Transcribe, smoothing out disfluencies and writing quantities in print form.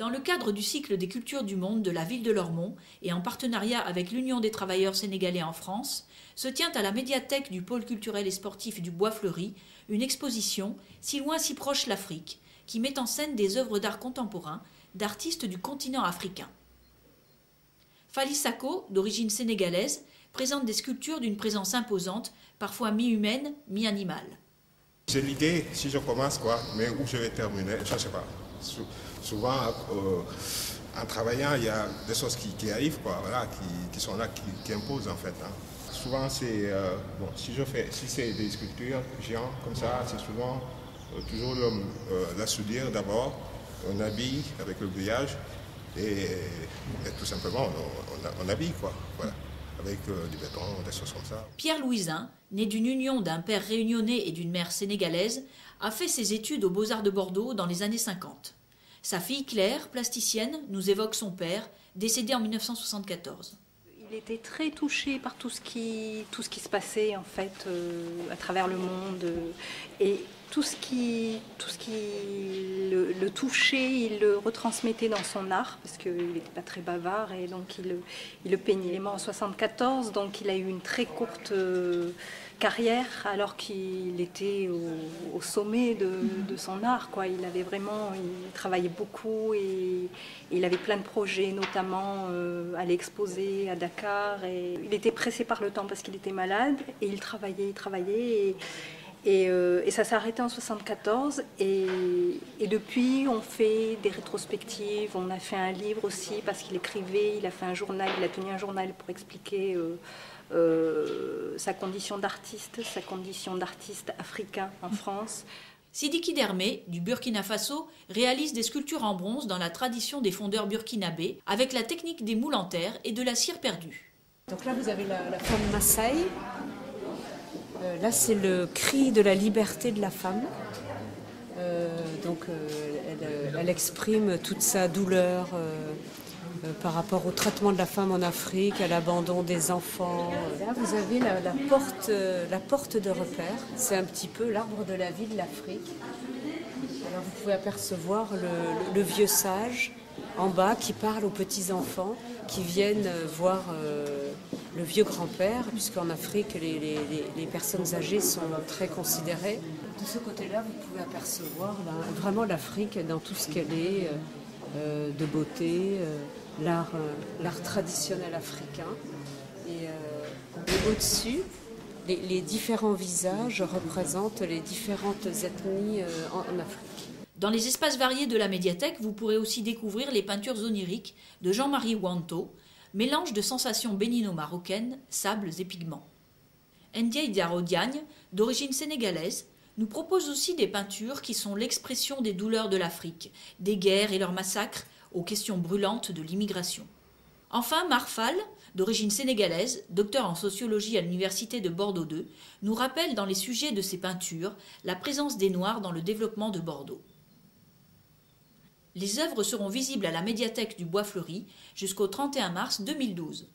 Dans le cadre du cycle des cultures du monde de la ville de Lormont et en partenariat avec l'Union des travailleurs sénégalais en France, se tient à la médiathèque du pôle culturel et sportif du Bois Fleuri une exposition « Si loin, si proche l'Afrique » qui met en scène des œuvres d'art contemporain d'artistes du continent africain. Fally Sako, d'origine sénégalaise, présente des sculptures d'une présence imposante, parfois mi-humaine, mi-animale. J'ai l'idée, si je commence, mais où je vais terminer, je ne sais pas. Souvent, en travaillant, il y a des choses qui arrivent, voilà, qui sont là, qui imposent en fait. Souvent, c'est, si c'est des sculptures géantes comme ça, c'est souvent toujours la soudure d'abord, on habille avec le grillage et tout simplement on habille voilà, avec du béton, des choses comme ça. Pierre Louisin, né d'une union d'un père réunionnais et d'une mère sénégalaise, a fait ses études aux Beaux-Arts de Bordeaux dans les années 50. Sa fille Claire, plasticienne, nous évoque son père, décédé en 1974. Il était très touché par tout ce qui se passait en fait à travers le monde et tout ce qui le touchait, il le retransmettait dans son art parce qu'il n'était pas très bavard et donc il le peignait. Il est mort en 1974, donc il a eu une très courte carrière alors qu'il était au sommet de son art. Il travaillait beaucoup et il avait plein de projets, notamment aller exposer à Dakar. Et il était pressé par le temps parce qu'il était malade et il travaillait. Et ça s'est arrêté en 1974 et depuis on fait des rétrospectives, on a fait un livre aussi parce qu'il écrivait, il a fait un journal, il a tenu un journal pour expliquer sa condition d'artiste africain en France. Sidiki Dermé, du Burkina Faso, réalise des sculptures en bronze dans la tradition des fondeurs burkinabés avec la technique des moules en terre et de la cire perdue. Donc là vous avez la femme Maasai. Là, c'est le cri de la liberté de la femme. Elle exprime toute sa douleur par rapport au traitement de la femme en Afrique, à l'abandon des enfants. Là, vous avez la porte de repère. C'est un petit peu l'arbre de la vie de l'Afrique. Alors, vous pouvez apercevoir le vieux sage en bas qui parle aux petits-enfants qui viennent voir le vieux grand-père, puisqu'en Afrique, les personnes âgées sont très considérées. De ce côté-là, vous pouvez apercevoir vraiment l'Afrique dans tout ce qu'elle est, de beauté, l'art traditionnel africain. Et au-dessus, les différents visages représentent les différentes ethnies en Afrique. Dans les espaces variés de la médiathèque, vous pourrez aussi découvrir les peintures oniriques de Jean-Marie Wanto, mélange de sensations bénino-marocaines, sables et pigments. Ndiaye Diaro Diagne, d'origine sénégalaise, nous propose aussi des peintures qui sont l'expression des douleurs de l'Afrique, des guerres et leurs massacres, aux questions brûlantes de l'immigration. Enfin, Marfal, d'origine sénégalaise, docteur en sociologie à l'université de Bordeaux II, nous rappelle dans les sujets de ses peintures la présence des Noirs dans le développement de Bordeaux. Les œuvres seront visibles à la médiathèque du Bois Fleuri jusqu'au 31 mars 2012.